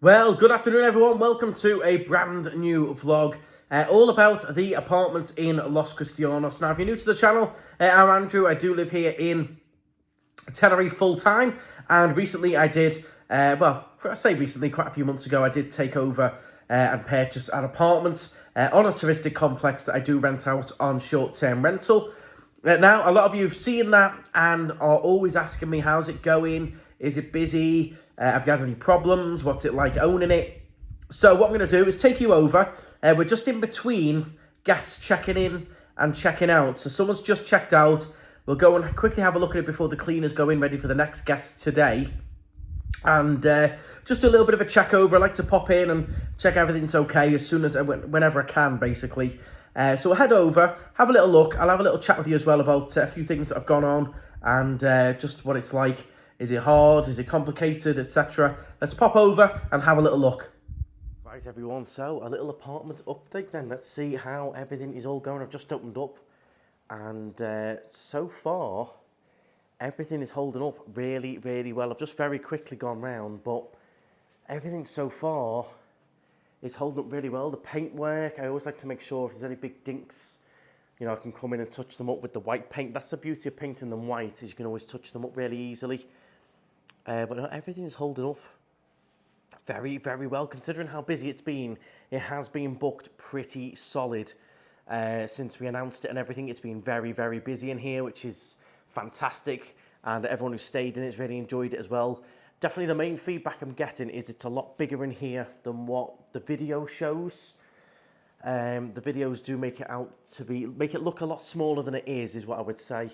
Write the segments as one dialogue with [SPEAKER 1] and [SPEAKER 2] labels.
[SPEAKER 1] Well, good afternoon everyone, welcome to a brand new vlog all about the apartment in Los Cristianos. Now if you're new to the channel, I'm Andrew, I do live here in Tenerife full time, and recently I did, I say recently, quite a few months ago, I did take over and purchase an apartment on a touristic complex that I do rent out on short-term rental. Now, a lot of you have seen that and are always asking me, how's it going? Is it busy? Have you had any problems? What's it like owning it? So what I'm going to do is take you over. We're just in between guests checking in and checking out. So someone's just checked out. We'll go and quickly have a look at it before the cleaners go in, ready for the next guest today. And just a little bit of a check over. I like to pop in and check everything's okay as soon as, whenever I can, basically. So we'll head over, have a little look. I'll have a little chat with you as well about a few things that have gone on and just what it's like. Is it hard? Is it complicated, etc.? Let's pop over and have a little look. Right, everyone, so a little apartment update then. Let's see how everything is all going. I've just opened up and so far, everything is holding up really, really well. I've just very quickly gone round, but everything so far is holding up really well. The paintwork, I always like to make sure if there's any big dinks, you know, I can come in and touch them up with the white paint. That's the beauty of painting them white, is you can always touch them up really easily. But no, everything is holding up very, very well. Considering how busy it's been, it has been booked pretty solid since we announced it and everything. It's been very, very busy in here, which is fantastic. And everyone who stayed in it's really enjoyed it as well. Definitely the main feedback I'm getting is it's a lot bigger in here than what the video shows. The videos do make it look a lot smaller than it is what I would say.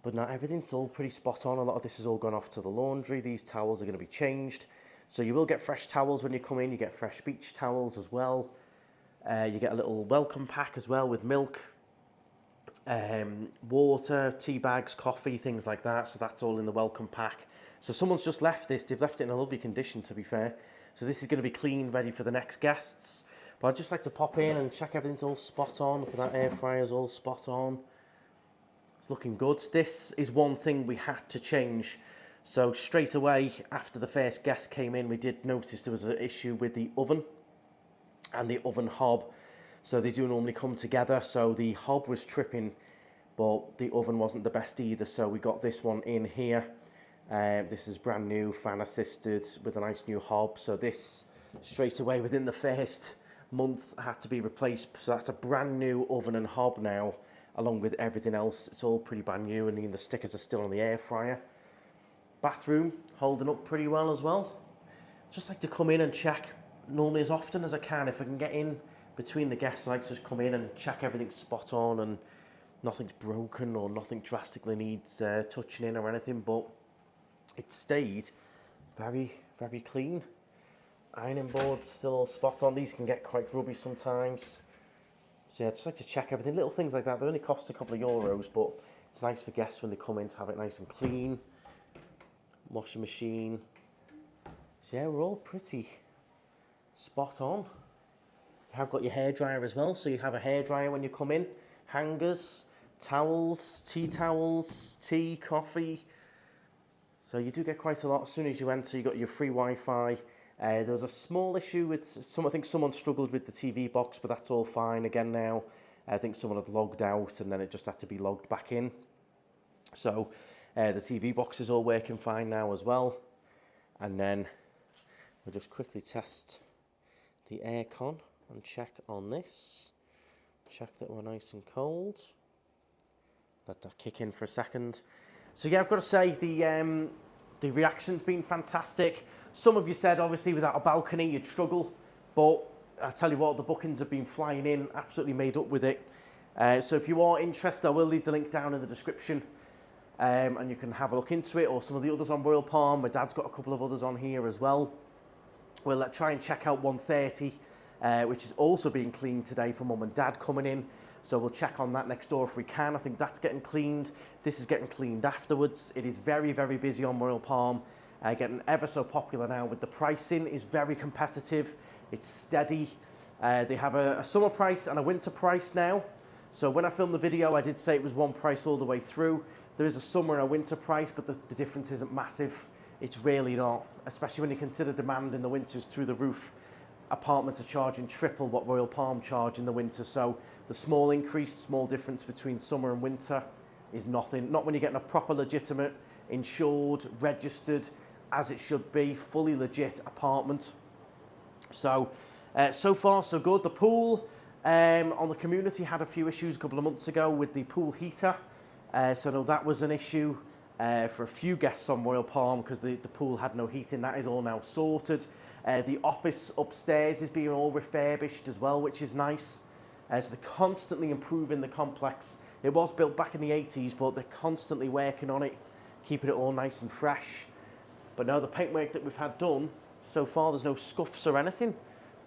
[SPEAKER 1] But now everything's all pretty spot on. A lot of this has all gone off to the laundry. These towels are going to be changed. So you will get fresh towels when you come in. You get fresh beach towels as well. You get a little welcome pack as well with milk, water, tea bags, coffee, things like that. So that's all in the welcome pack. So someone's just left this. They've left it in a lovely condition, to be fair. So this is going to be clean, ready for the next guests. But I'd just like to pop in and check everything's all spot on. Look at that, air fryer's all spot on. It's looking good. This is one thing we had to change. So straight away, after the first guest came in, we did notice there was an issue with the oven and the oven hob. So they do normally come together. So the hob was tripping, but the oven wasn't the best either. So we got this one in here. This is brand new, fan assisted with a nice new hob. So this straight away within the first month had to be replaced. So that's a brand new oven and hob now, along with everything else. It's all pretty brand new, and the stickers are still on the air fryer. Bathroom holding up pretty well as well. Just like to come in and check normally as often as I can. If I can get in between the guests, I like to just come in and check everything's spot on and nothing's broken or nothing drastically needs touching in or anything, but it stayed very, very clean. Ironing boards still all spot on. These can get quite grubby sometimes. So yeah, just like to check everything. Little things like that. They only cost a couple of euros, but it's nice for guests when they come in to have it nice and clean. Washing machine. So yeah, we're all pretty spot on. You have got your hairdryer as well, so you have a hairdryer when you come in. Hangers, towels, tea, coffee. So you do get quite a lot. As soon as you enter, you got your free Wi-Fi. There was a small issue with I think someone struggled with the TV box, but that's all fine again now. I think someone had logged out and then it just had to be logged back in. So the TV box is all working fine now as well. And then we'll just quickly test the aircon and check on this. Check that we're nice and cold. Let that kick in for a second. So yeah, I've got to say the reaction's been fantastic. Some of you said, obviously, without a balcony, you'd struggle. But I tell you what, the bookings have been flying in, absolutely made up with it. So if you are interested, I will leave the link down in the description. And you can have a look into it, or some of the others on Royal Palm. My dad's got a couple of others on here as well. We'll try and check out 130, which is also being cleaned today for Mum and Dad coming in. So we'll check on that next door if we can. I think that's getting cleaned. This is getting cleaned afterwards. It is very, very busy on Royal Palm. Getting ever so popular now with the pricing is very competitive. It's steady. They have a summer price and a winter price now. So when I filmed the video, I did say it was one price all the way through. There is a summer and a winter price, but the difference isn't massive. it's really not, especially when you consider demand in the winters through the roof. Apartments are charging triple what Royal Palm charge in the winter, so the small increase, small difference between summer and winter is nothing. Not when you're getting a proper, legitimate, insured, registered, as it should be, fully legit apartment. So, so far so good. The pool on the community had a few issues a couple of months ago with the pool heater. So no, that was an issue for a few guests on Royal Palm because the pool had no heating. That is all now sorted. The office upstairs is being all refurbished as well, which is nice. So they're constantly improving the complex. It was built back in the 80s, but they're constantly working on it, keeping it all nice and fresh. But no, the paintwork that we've had done so far, there's no scuffs or anything.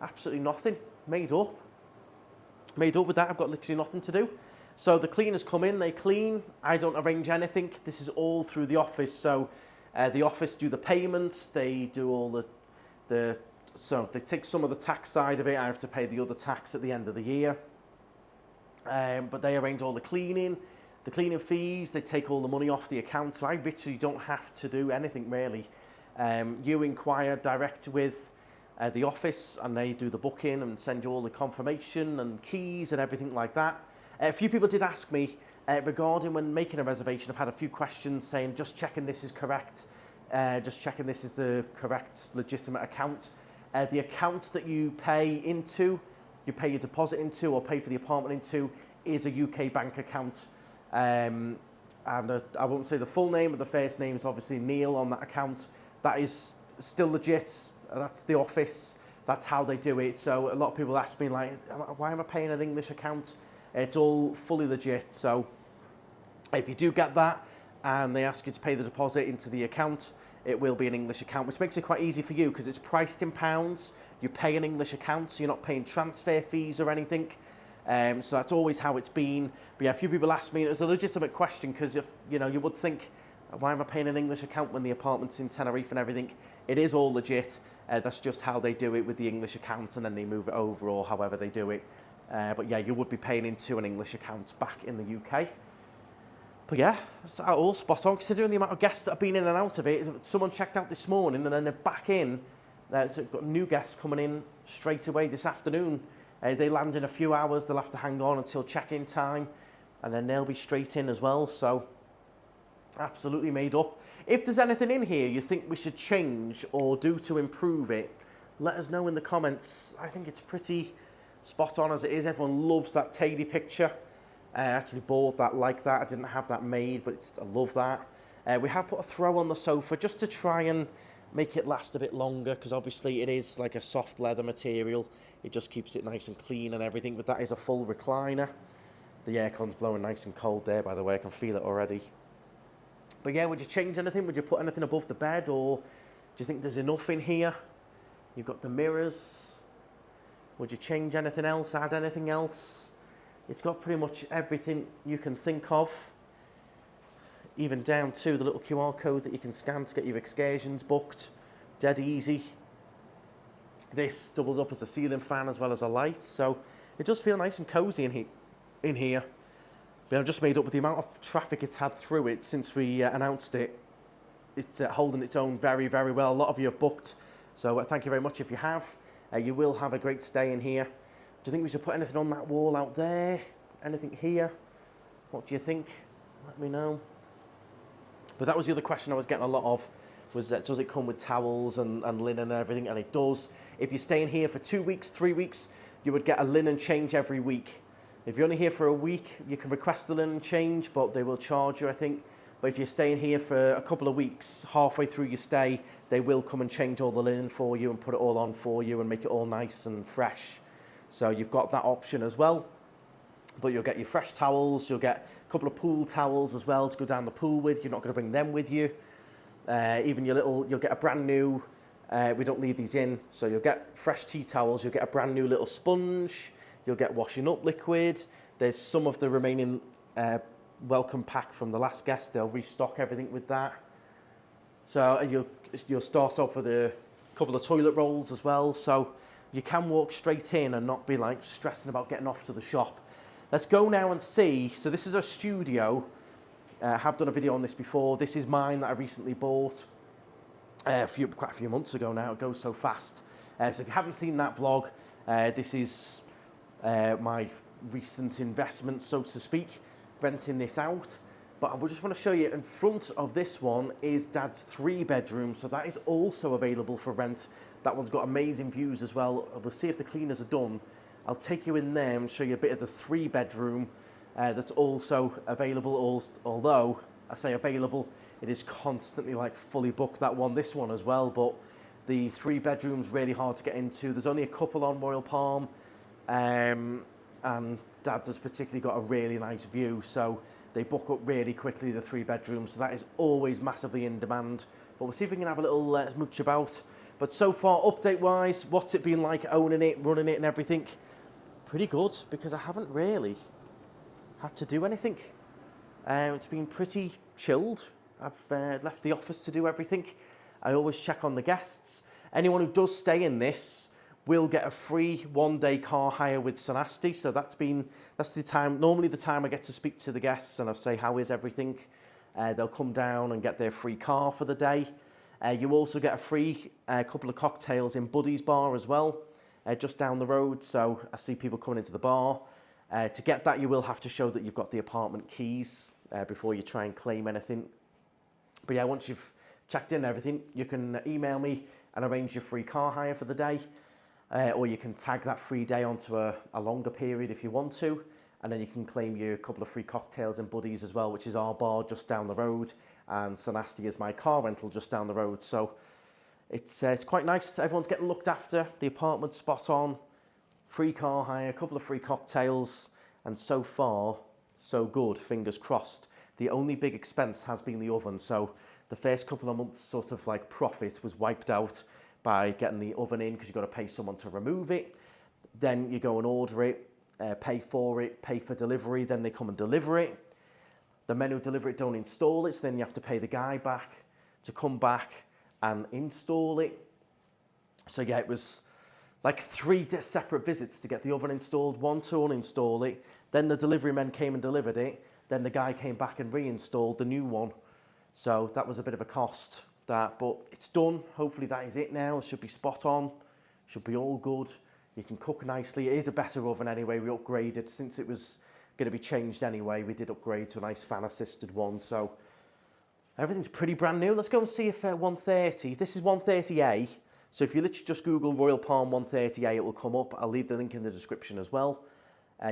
[SPEAKER 1] Absolutely nothing. Made up. Made up with that. I've got literally nothing to do. So the cleaners come in, they clean. I don't arrange anything. This is all through the office. So the office do the payments. They do all so they take some of the tax side of it. I have to pay the other tax at the end of the year. But they arrange all the cleaning fees. They take all the money off the account. So I literally don't have to do anything really. You inquire direct with the office and they do the booking and send you all the confirmation and keys and everything like that. A few people did ask me regarding when making a reservation. I've had a few questions saying just checking this is correct, just checking this is the correct legitimate account. The account that you pay into, you pay your deposit into or pay for the apartment into is a UK bank account. And I won't say the full name, but the first name is obviously Neil on that account. That is still legit. That's the office. That's how they do it. So a lot of people ask me like, why am I paying an English account? It's all fully legit. So if you do get that and they ask you to pay the deposit into the account, it will be an English account, which makes it quite easy for you because it's priced in pounds. You pay an English account, so you're not paying transfer fees or anything. So that's always how it's been. But yeah, a few people ask me, it was a legitimate question because if you would think, why am I paying an English account when the apartment's in Tenerife and everything? It is all legit. That's just how they do it with the English account and then they move it over or however they do it. But yeah, you would be paying into an English account back in the UK. But yeah, it's all spot on considering the amount of guests that have been in and out of it. Someone checked out this morning and then they're back in. So we've got new guests coming in straight away this afternoon. They land in a few hours. They'll have to hang on until check-in time and then they'll be straight in as well. So absolutely made up. If there's anything in here you think we should change or do to improve it, let us know in the comments. I think it's pretty spot on as it is. Everyone loves that Teddy picture. I actually bought that like that. I didn't have that made, but I love that. We have put a throw on the sofa just to try and make it last a bit longer because obviously it is like a soft leather material. It just keeps it nice and clean and everything, but that is a full recliner. The aircon's blowing nice and cold there, by the way. I can feel it already. But yeah, would you change anything? Would you put anything above the bed or do you think there's enough in here? You've got the mirrors. Would you change anything else, add anything else? It's got pretty much everything you can think of, even down to the little QR code that you can scan to get your excursions booked. Dead easy. This doubles up as a ceiling fan as well as a light, so it does feel nice and cozy in here. But I'm just made up with the amount of traffic it's had through it since we announced it. It's holding its own very, very well. A lot of you have booked, so thank you very much if you have. You will have a great stay in here. Do you think we should put anything on that wall out there? Anything here? What do you think? Let me know. But that was the other question I was getting a lot of, was that does it come with towels and linen and everything? And it does. If you're staying here for 2 weeks, 3 weeks, you would get a linen change every week. If you're only here for a week, you can request the linen change, but they will charge you, I think. But if you're staying here for a couple of weeks, halfway through your stay, they will come and change all the linen for you and put it all on for you and make it all nice and fresh. So you've got that option as well. But you'll get your fresh towels, you'll get a couple of pool towels as well to go down the pool with. You're not going to bring them with you. Even you'll get a brand new, we don't leave these in, so you'll get fresh tea towels, you'll get a brand new little sponge, you'll get washing up liquid. There's some of the remaining welcome pack from the last guest. They'll restock everything with that. So you'll start off with a couple of toilet rolls as well. So you can walk straight in and not be like stressing about getting off to the shop. Let's go now and see. So this is a studio. I have done a video on this before. This is mine that I recently bought. quite a few months ago now. It goes so fast. So if you haven't seen that vlog, this is my recent investment, so to speak, renting this out. But I just want to show you, in front of this one is Dad's 3-bedroom, so that is also available for rent. That one's got amazing views as well. We'll see if the cleaners are done. I'll take you in there and show you a bit of the 3-bedroom that's also available, although I say available, it is constantly like fully booked, that one, this one as well, but the 3-bedroom's really hard to get into. There's only a couple on Royal Palm, and Dad's has particularly got a really nice view, so they book up really quickly, the 3-bedroom, so that is always massively in demand. But we'll see if we can have a little mooch about. But so far, update-wise, what's it been like owning it, running it and everything? Pretty good, because I haven't really had to do anything. It's been pretty chilled. I've left the office to do everything. I always check on the guests. Anyone who does stay in this will get a free 1-day car hire with Canary. So that's the time, normally the time I get to speak to the guests and I'll say, how is everything? They'll come down and get their free car for the day. You also get a free couple of cocktails in Buddy's bar as well, just down the road. So I see people coming into the bar. To get that, you will have to show that you've got the apartment keys before you try and claim anything. But yeah, once you've checked in everything, you can email me and arrange your free car hire for the day. Or you can tag that free day onto a longer period if you want to. And then you can claim your couple of free cocktails in Buddy's as well, which is our bar just down the road. And Canary is my car rental just down the road. So it's quite nice. Everyone's getting looked after. The apartment's spot on. Free car hire, a couple of free cocktails. And so far, so good, fingers crossed. The only big expense has been the oven. So the first couple of months sort of like profit was wiped out by getting the oven in, because you've got to pay someone to remove it. Then you go and order it, pay for it, pay for delivery, then they come and deliver it. The men who deliver it don't install it, so then you have to pay the guy back to come back and install it. So yeah, it was like 3 separate visits to get the oven installed, 1 to uninstall it, then the delivery men came and delivered it, then the guy came back and reinstalled the new one. So that was a bit of a cost, that, but it's done. Hopefully that is it now. It should be spot on, should be all good. You can cook nicely. It is a better oven anyway. We upgraded since it was going to be changed anyway. We did upgrade to a nice fan assisted one, so everything's pretty brand new. Let's go and see if 130, this is 130A. So if you literally just Google Royal Palm 130A, it will come up. I'll leave the link in the description as well.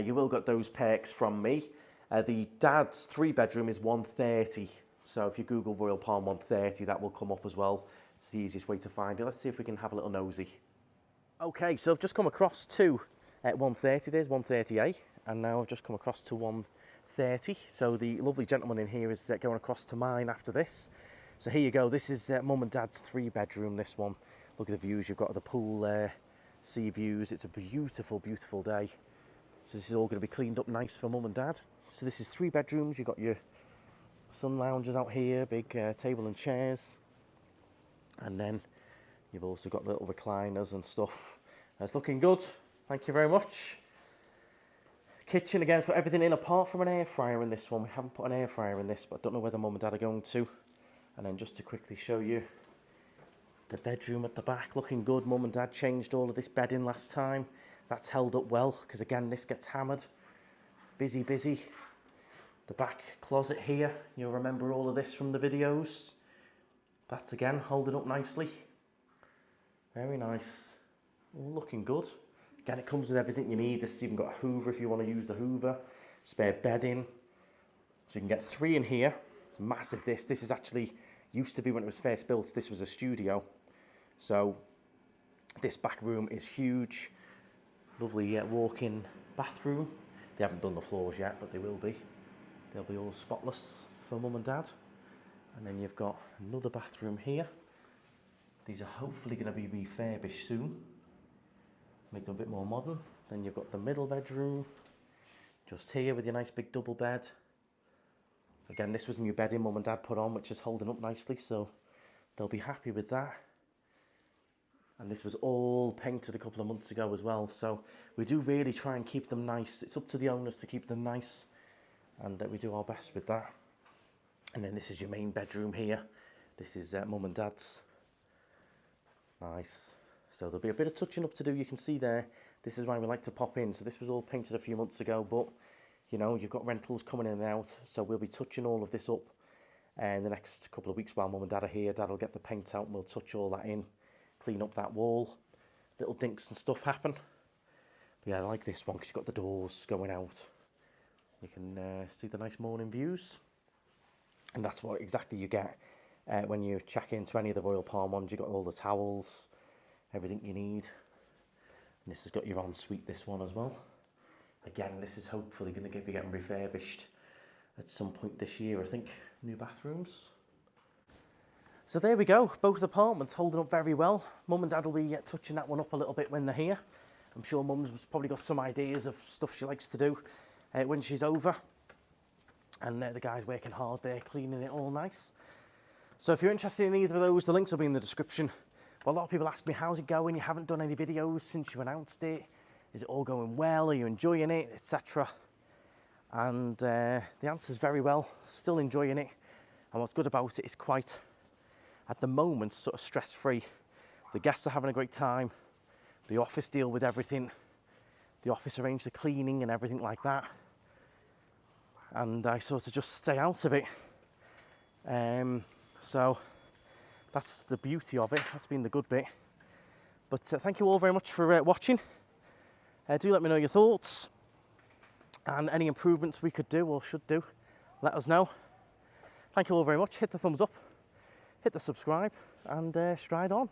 [SPEAKER 1] You will get those perks from me. The Dad's 3-bedroom is 130. So if you Google Royal Palm 130, that will come up as well. It's the easiest way to find it. Let's see if we can have a little nosy. Okay, so I've just come across to 130. There's 130A. And now I've just come across to 130. So the lovely gentleman in here is going across to mine after this. So here you go. This is Mum and Dad's 3-bedroom, this one. Look at the views. You've got the pool there, sea views. It's a beautiful, beautiful day. So this is all going to be cleaned up nice for Mum and Dad. So this is 3 bedrooms. You've got your sun lounges out here, big table and chairs. And then you've also got little recliners and stuff. It's looking good. Thank you very much. Kitchen, again, it's got everything in apart from an air fryer in this one. We haven't put an air fryer in this, but I don't know whether Mum and Dad are going to. And then just to quickly show you the bedroom at the back, looking good. Mum and Dad changed all of this bedding last time. That's held up well, because again, this gets hammered. Busy, busy. The back closet here, you'll remember all of this from the videos. That's again holding up nicely. Very nice. All looking good. Again, it comes with everything you need. This has even got a hoover if you want to use the hoover. Spare bedding. So you can get 3 in here. It's massive, this. This is actually, used to be when it was first built, this was a studio. So this back room is huge. Lovely walk-in bathroom. They haven't done the floors yet, but they will be. They'll be all spotless for Mum and Dad. And then you've got another bathroom here. These are hopefully going to be refurbished soon. Make them a bit more modern. Then you've got the middle bedroom, just here with your nice big double bed. Again, this was new bedding Mum and Dad put on, which is holding up nicely, so they'll be happy with that. And this was all painted a couple of months ago as well, so we do really try and keep them nice. It's up to the owners to keep them nice, and we do our best with that. And then this is your main bedroom here. This is Mum and Dad's Nice. So there'll be a bit of touching up to do. You can see there, this is why we like to pop in. So this was all painted a few months ago, but you know, you've got rentals coming in and out. So we'll be touching all of this up in the next couple of weeks while Mum and Dad are here. Dad will get the paint out and we'll touch all that in, clean up that wall. Little dinks and stuff happen. But yeah, I like this one because you've got the doors going out. You can see the nice morning views. And that's what exactly you get when you check into any of the Royal Palm ones. You've got all the towels, everything you need. And this has got your ensuite, this one as well. Again, this is hopefully going to be getting refurbished at some point this year, I think. New bathrooms. So there we go, both apartments holding up very well. Mum and Dad will be touching that one up a little bit when they're here. I'm sure Mum's probably got some ideas of stuff she likes to do when she's over. And the guy's working hard there, cleaning it all nice. So if you're interested in either of those, the links will be in the description. But a lot of people ask me, how's it going? You haven't done any videos since you announced it. Is it all going well? Are you enjoying it, etc.? And the answer is very well. Still enjoying it. And what's good about it is quite, at the moment, sort of stress-free. The guests are having a great time. The office deal with everything. The office arrange the cleaning and everything like that. And I sort of just stay out of it. So that's the beauty of it. That's been the good bit. But thank you all very much for watching. Do let me know your thoughts and any improvements we could do or should do. Let us know. Thank you all very much. Hit the thumbs up, hit the subscribe, and stride on.